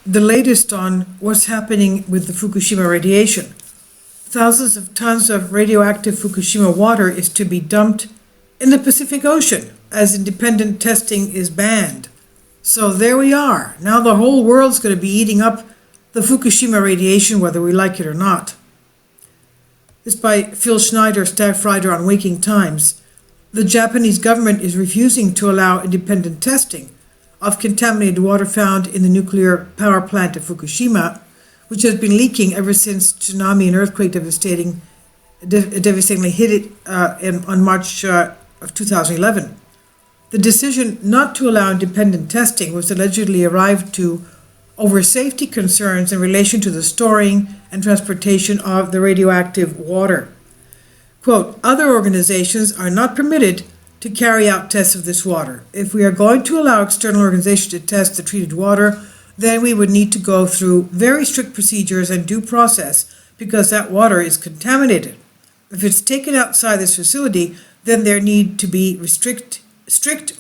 the latest on what's happening with the Fukushima radiation. Thousands of tons of radioactive Fukushima water is to be dumped in the Pacific Ocean as independent testing is banned. So there we are. Now the whole world's going to be eating up the Fukushima radiation, whether we like it or not. This by Phil Schneider, staff writer on Waking Times. The Japanese government is refusing to allow independent testing of contaminated water found in the nuclear power plant at Fukushima, which has been leaking ever since tsunami and earthquake devastatingly hit it on March of 2011. The decision not to allow independent testing was allegedly arrived to over safety concerns in relation to the storing and transportation of the radioactive water. Quote, other organizations are not permitted to carry out tests of this water. If we are going to allow external organizations to test the treated water, then we would need to go through very strict procedures and due process because that water is contaminated. If it's taken outside this facility, then there need to be strict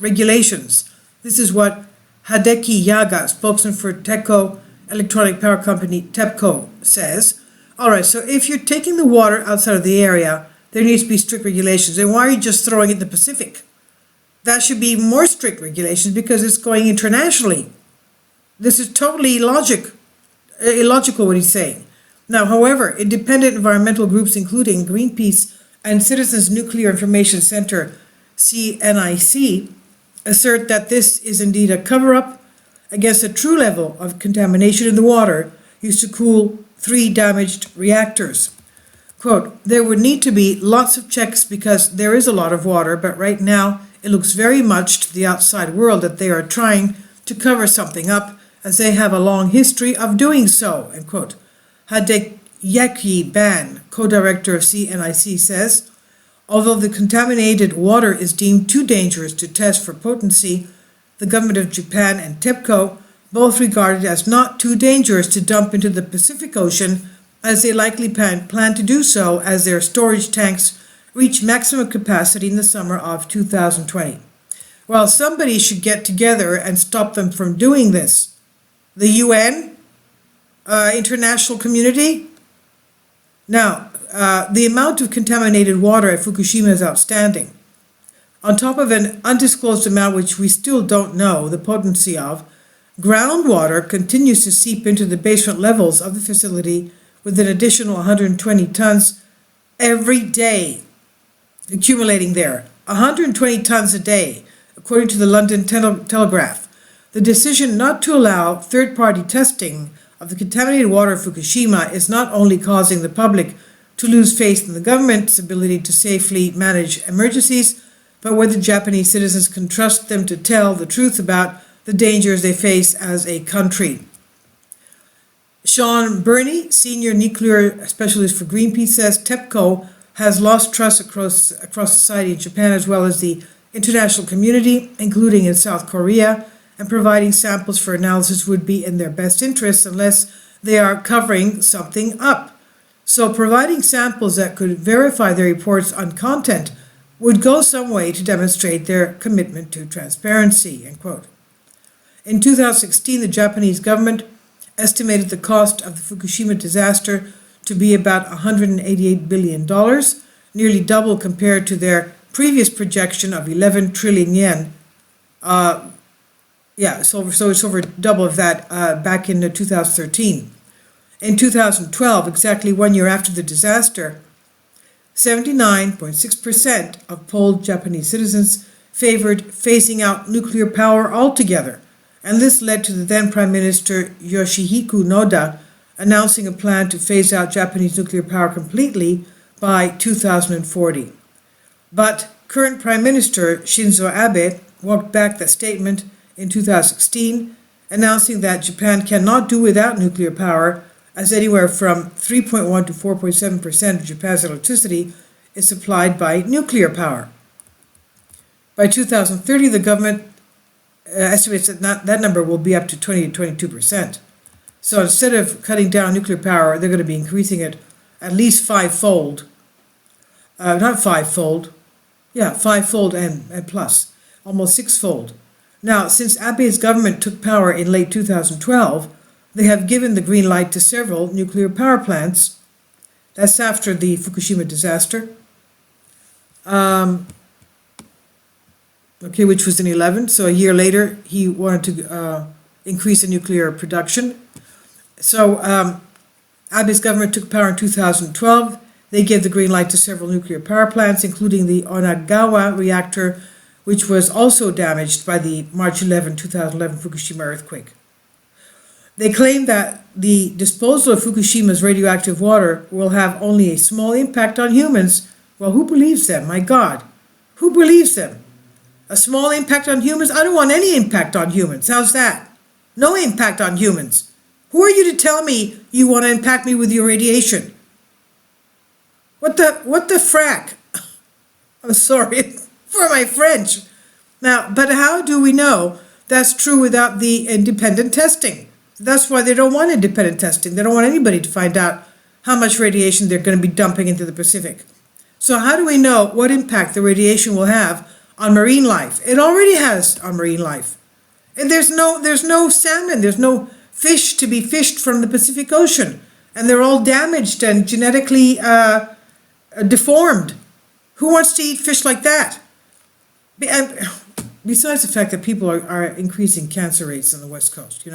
regulations. This is what Hideki Yaga, spokesman for TEPCO electronic power company TEPCO, says. All right, so if you're taking the water outside of the area, there needs to be strict regulations. And why are you just throwing it in the Pacific? That should be more strict regulations because it's going internationally. This is totally illogical what he's saying. Now, however, independent environmental groups including Greenpeace and Citizens Nuclear Information Center, CNIC, assert that this is indeed a cover-up against a true level of contamination in the water used to cool 3 damaged reactors. Quote, there would need to be lots of checks because there is a lot of water, but right now it looks very much to the outside world that they are trying to cover something up as they have a long history of doing so, end quote. Hideki Ban, co-director of CNIC, says, although the contaminated water is deemed too dangerous to test for potency, the government of Japan and TEPCO both regard it as not too dangerous to dump into the Pacific Ocean as they likely plan to do so as their storage tanks reach maximum capacity in the summer of 2020. Well, somebody should get together and stop them from doing this. The UN? International community? Now, the amount of contaminated water at Fukushima is outstanding. On top of an undisclosed amount which we still don't know the potency of, groundwater continues to seep into the basement levels of the facility with an additional 120 tons every day accumulating there. 120 tons a day, according to the London Telegraph. The decision not to allow third-party testing of the contaminated water of Fukushima is not only causing the public to lose faith in the government's ability to safely manage emergencies, but whether Japanese citizens can trust them to tell the truth about the dangers they face as a country. Sean Burney, senior nuclear specialist for Greenpeace, says TEPCO has lost trust across society in Japan as well as the international community, including in South Korea, and providing samples for analysis would be in their best interests unless they are covering something up. So providing samples that could verify their reports on content would go some way to demonstrate their commitment to transparency, end quote. In 2016, the Japanese government estimated the cost of the Fukushima disaster to be about $188 billion, nearly double compared to their previous projection of 11 trillion yen. So it's over double of that back in 2013. In 2012, exactly 1 year after the disaster, 79.6% of polled Japanese citizens favored phasing out nuclear power altogether, and this led to the then Prime Minister Yoshihiko Noda announcing a plan to phase out Japanese nuclear power completely by 2040. But current Prime Minister Shinzo Abe walked back that statement in 2016, announcing that Japan cannot do without nuclear power, as anywhere from 3.1 to 4.7% of Japan's electricity is supplied by nuclear power. By 2030, the government estimates that that number will be up to 20 to 22%. So instead of cutting down nuclear power, they're going to be increasing it at least fivefold. Fivefold and plus, almost sixfold. Now, since Abe's government took power in late 2012, They have given the green light to several nuclear power plants. That's after the Fukushima disaster. Which was in 2011. So a year later, he wanted to increase the nuclear production. So Abe's government took power in 2012. They gave the green light to several nuclear power plants, including the Onagawa reactor, which was also damaged by the March 11, 2011 Fukushima earthquake. They claim that the disposal of Fukushima's radioactive water will have only a small impact on humans. Well, who believes them? My God, who believes them? A small impact on humans? I don't want any impact on humans. How's that? No impact on humans. Who are you to tell me you want to impact me with your radiation? What the frack? I'm sorry for my French. Now, but how do we know that's true without the independent testing? That's why they don't want independent testing. They don't want anybody to find out how much radiation they're going to be dumping into the Pacific. So how do we know what impact the radiation will have on marine life? It already has on marine life. And there's no salmon, there's no fish to be fished from the Pacific Ocean. And they're all damaged and genetically deformed. Who wants to eat fish like that? Besides the fact that people are increasing cancer rates on the West Coast,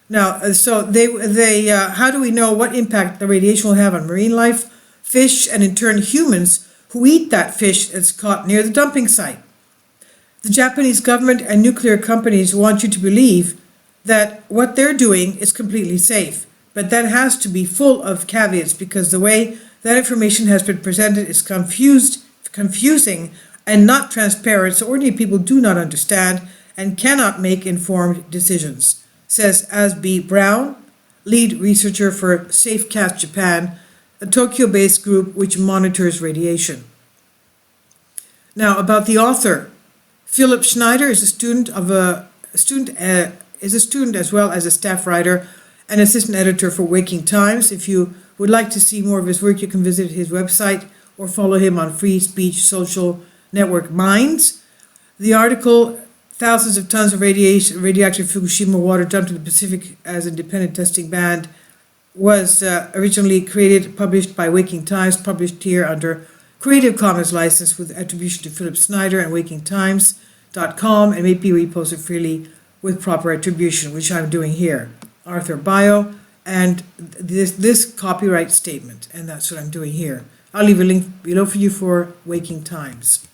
Now, so how do we know what impact the radiation will have on marine life, fish, and in turn humans who eat that fish that's caught near the dumping site? The Japanese government and nuclear companies want you to believe that what they're doing is completely safe, but that has to be full of caveats because the way that information has been presented is confusing and not transparent, so ordinary people do not understand and cannot make informed decisions, says Asby Brown, lead researcher for SafeCast Japan, a Tokyo-based group which monitors radiation. Now, about the author. Philip Schneider is a student as well as a staff writer and assistant editor for Waking Times. If you would like to see more of his work, you can visit his website or follow him on free speech social network Minds. The article, Thousands of Tons of Radioactive Fukushima Water Dumped in the Pacific as Independent Testing Banned, was originally published by Waking Times, published here under Creative Commons license with attribution to Philip Schneider and WakingTimes.com, and may be reposted freely with proper attribution, which I'm doing here. Author bio and this copyright statement, and that's what I'm doing here. I'll leave a link below for you for Waking Times.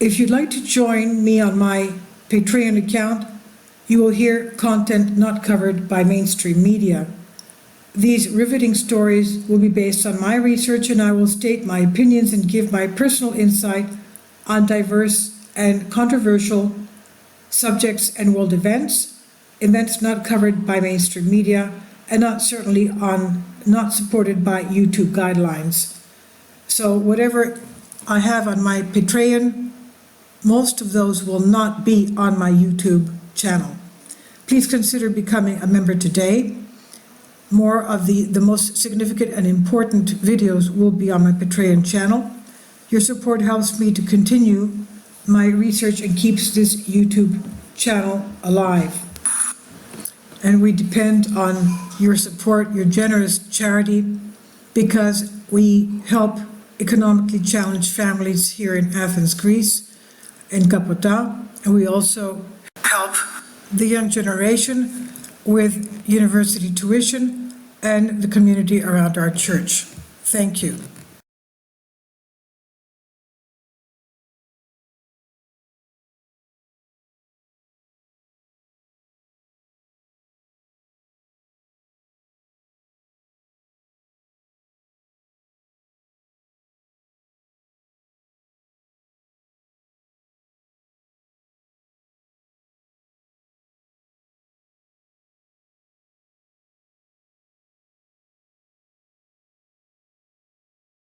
If you'd like to join me on my Patreon account, you will hear content not covered by mainstream media. These riveting stories will be based on my research, and I will state my opinions and give my personal insight on diverse and controversial subjects and world events not covered by mainstream media, and not supported by YouTube guidelines. So whatever I have on my Patreon, most of those will not be on my YouTube channel. Please consider becoming a member today. More of the most significant and important videos will be on my Patreon channel. Your support helps me to continue my research and keeps this YouTube channel alive. And we depend on your support, your generous charity, because we help economically challenged families here in Athens, Greece, in Kapota, and we also help the young generation with university tuition and the community around our church. Thank you.